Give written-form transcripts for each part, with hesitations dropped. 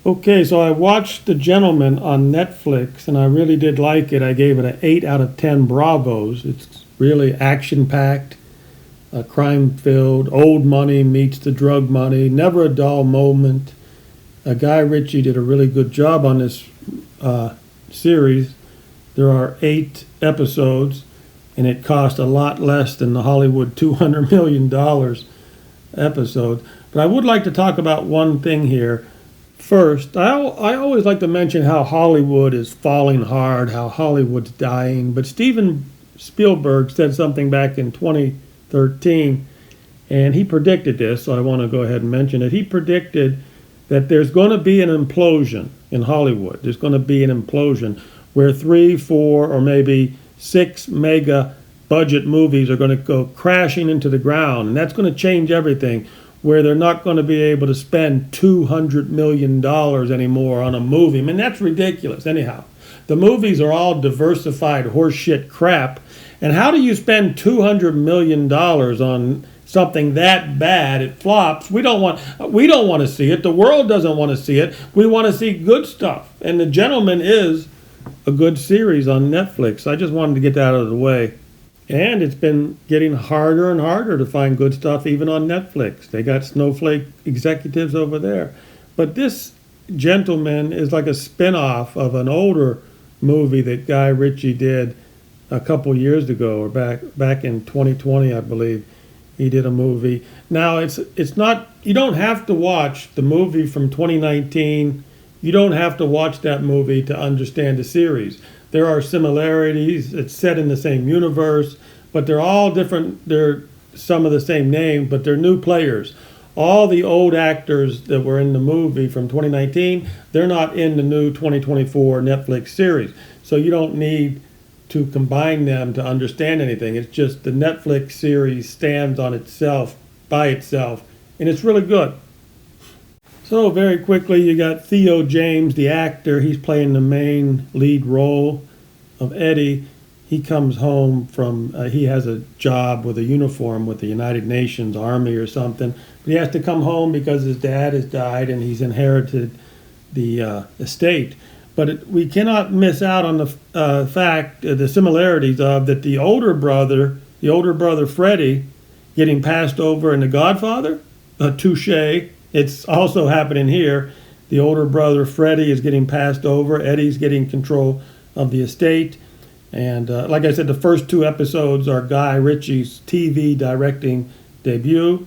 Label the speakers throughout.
Speaker 1: Okay, so I watched The Gentleman on Netflix and I really did like it. I gave it an 8 out of 10 Bravos. It's really action packed, crime filled, old money meets the drug money, never a dull moment. Guy Ritchie did a really good job on this series. There are 8 episodes and it cost a lot less than the Hollywood $200 million episode. But I would like to talk about one thing here. First, I always like to mention how Hollywood is falling hard, how Hollywood's dying. But Steven Spielberg said something back in 2013, and he predicted this, so I want to go ahead and mention it. He predicted that there's going to be an implosion in Hollywood. There's going to be an implosion where 3, 4, or maybe 6 mega budget movies are going to go crashing into the ground, and that's going to change everything, where they're not going to be able to spend $200 million anymore on a movie. I mean, that's ridiculous. Anyhow, the movies are all diversified horseshit crap. And how do you spend $200 million on something that bad? It flops. We don't want to see it. The world doesn't want to see it. We want to see good stuff. And The Gentleman is a good series on Netflix. I just wanted to get that out of the way. And it's been getting harder and harder to find good stuff even on Netflix. They got snowflake executives over there. But this Gentleman is like a spin-off of an older movie that Guy Ritchie did a couple years ago, or back in 2020, I believe. He did a movie. Now, it's not, you don't have to watch the movie from 2019. You don't have to watch that movie to understand the series. There are similarities. It's set in the same universe, but they're all different. They're some of the same names, but they're new players. All the old actors that were in the movie from 2019, they're not in the new 2024 Netflix series. So you don't need to combine them to understand anything. It's just the Netflix series stands on itself, by itself, and it's really good. So very quickly, you got Theo James, the actor. He's playing the main lead role of Eddie. He comes home from, he has a job with a uniform with the United Nations Army or something. But he has to come home because his dad has died and he's inherited the estate. But we cannot miss out on the fact, the similarities of that the older brother Freddie, getting passed over in The Godfather, touche. It's also happening here. The older brother, Freddie, is getting passed over. Eddie's getting control of the estate. And like I said, the first 2 episodes are Guy Ritchie's TV directing debut.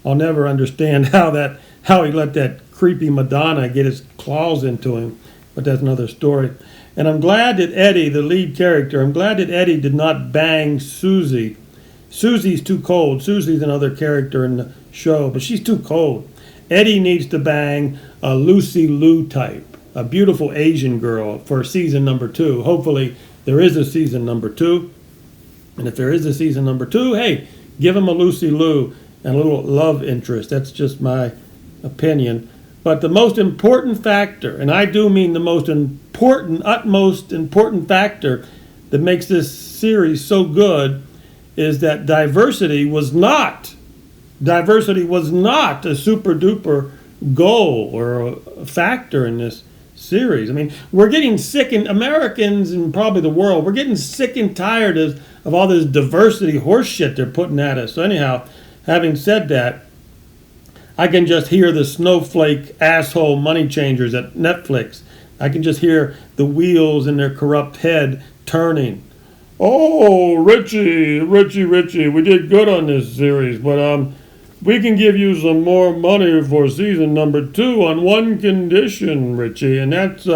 Speaker 1: I'll never understand how he let that creepy Madonna get his claws into him, but that's another story. And I'm glad that Eddie, the lead character, did not bang Susie. Susie's too cold. Susie's another character in the show, but she's too cold. Eddie needs to bang a Lucy Liu type, a beautiful Asian girl for season number 2. Hopefully there is a season number 2. And if there is a season number 2, hey, give him a Lucy Liu and a little love interest. That's just my opinion. But the most important factor, and I do mean the most important, utmost important factor that makes this series so good, is that diversity was not a super duper goal or a factor in this series. I mean, we're getting sick, and Americans and probably the world, we're getting sick and tired of all this diversity horse shit they're putting at us. So anyhow, having said that, I can just hear the snowflake asshole money changers at Netflix. I can just hear the wheels in their corrupt head turning. Oh, Ritchie, we did good on this series, but we can give you some more money for season number 2 on one condition, Ritchie, and that's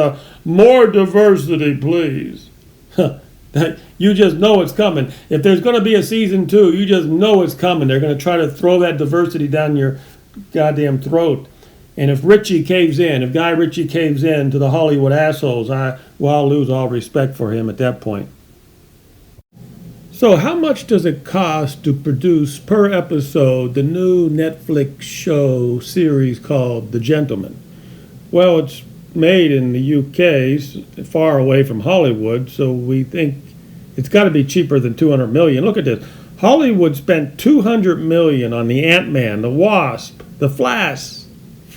Speaker 1: more diversity, please. You just know it's coming. If there's going to be a season 2, you just know it's coming. They're going to try to throw that diversity down your goddamn throat. And if Guy Ritchie caves in to the Hollywood assholes, I'll lose all respect for him at that point. So how much does it cost to produce per episode the new Netflix show series called The Gentleman? Well, it's made in the UK, far away from Hollywood, so we think it's got to be cheaper than $200 million. Look at this. Hollywood spent $200 million on the Ant-Man, the Wasp, the Flash,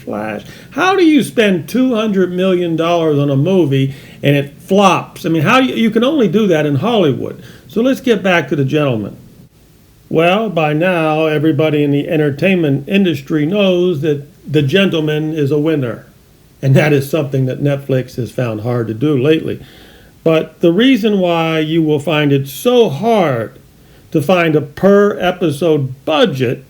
Speaker 1: Flash. How do you spend $200 million on a movie and it flops? I mean, you can only do that in Hollywood. So let's get back to The Gentleman. Well, by now, everybody in the entertainment industry knows that The Gentleman is a winner. And that is something that Netflix has found hard to do lately. But the reason why you will find it so hard to find a per episode budget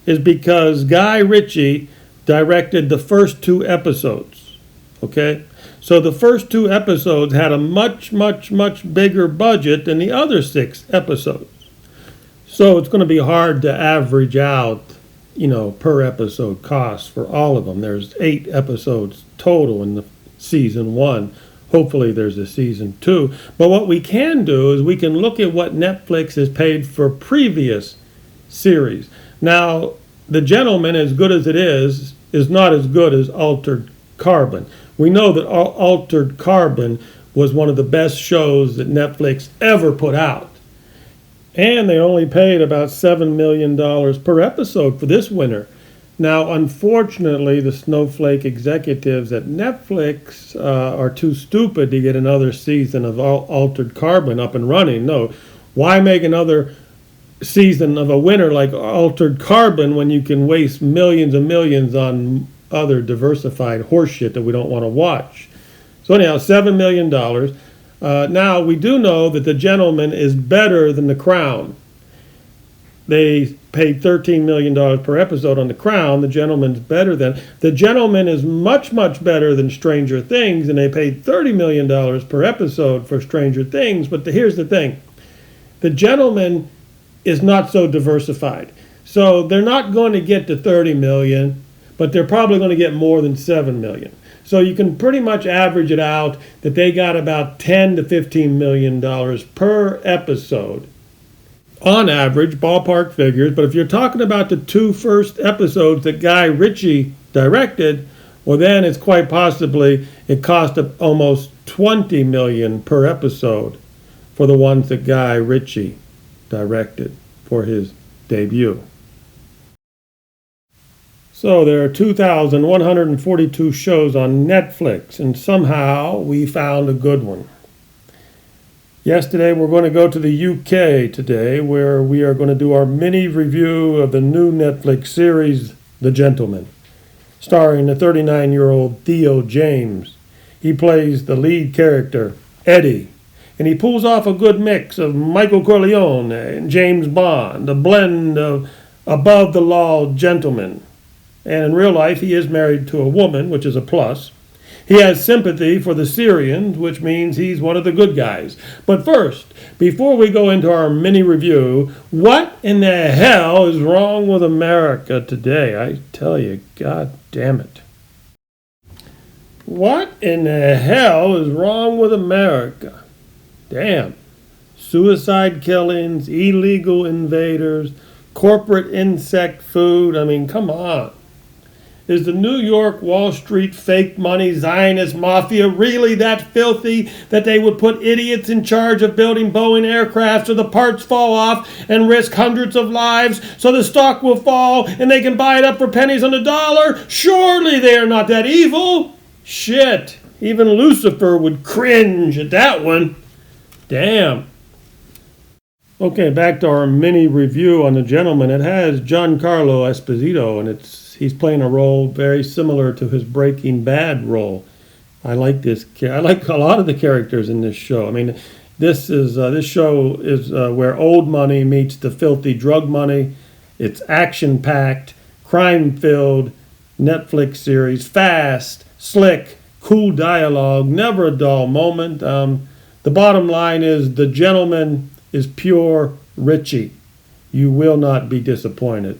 Speaker 1: is because Guy Ritchie directed the first 2 episodes. Okay? So the first 2 episodes had a much, much, much bigger budget than the other 6 episodes. So it's going to be hard to average out, per episode costs for all of them. There's 8 episodes total in the season 1. Hopefully there's a season 2. But what we can do is we can look at what Netflix has paid for previous series. Now, The Gentleman, as good as it is not as good as Altered Carbon. We know that Altered Carbon was one of the best shows that Netflix ever put out. And they only paid about $7 million per episode for this winner. Now, unfortunately, the snowflake executives at Netflix are too stupid to get another season of Altered Carbon up and running. No, why make another season of a winner like Altered Carbon when you can waste millions and millions on other diversified horseshit that we don't want to watch? So anyhow, $7 million. Now, we do know that The Gentleman is better than The Crown. They paid $13 million per episode on The Crown. The Gentleman's better than. The Gentleman is much, much better than Stranger Things, and they paid $30 million per episode for Stranger Things. But here's the thing. The Gentleman is not so diversified. So they're not going to get to 30 million, but they're probably going to get more than 7 million. So you can pretty much average it out that they got about $10 to $15 million per episode. On average, ballpark figures, but if you're talking about the 2 first episodes that Guy Ritchie directed, well then it's quite possibly it cost almost $20 million per episode for the ones that Guy Ritchie directed for his debut. So there are 2,142 shows on Netflix, and somehow we found a good one. Yesterday, we're going to go to the UK today, where we are going to do our mini review of the new Netflix series, The Gentleman, starring the 39-year-old Theo James. He plays the lead character, Eddie, and he pulls off a good mix of Michael Corleone and James Bond, a blend of above-the-law gentleman. And in real life, he is married to a woman, which is a plus. He has sympathy for the Syrians, which means he's one of the good guys. But first, before we go into our mini review, what in the hell is wrong with America today? I tell you, God damn it. What in the hell is wrong with America? Damn. Suicide killings, illegal invaders, corporate insect food. I mean, come on. Is the New York Wall Street fake money Zionist mafia really that filthy that they would put idiots in charge of building Boeing aircraft so the parts fall off and risk hundreds of lives so the stock will fall and they can buy it up for pennies on the dollar? Surely they are not that evil. Shit, even Lucifer would cringe at that one. Damn. Okay, back to our mini review on The Gentleman. It has Giancarlo Esposito, and he's playing a role very similar to his Breaking Bad role. I like I like a lot of the characters in this show. I mean, this show is where old money meets the filthy drug money. It's action-packed, crime-filled Netflix series, fast, slick, cool dialogue, never a dull moment. The bottom line is The Gentleman is pure Ritchie. You will not be disappointed.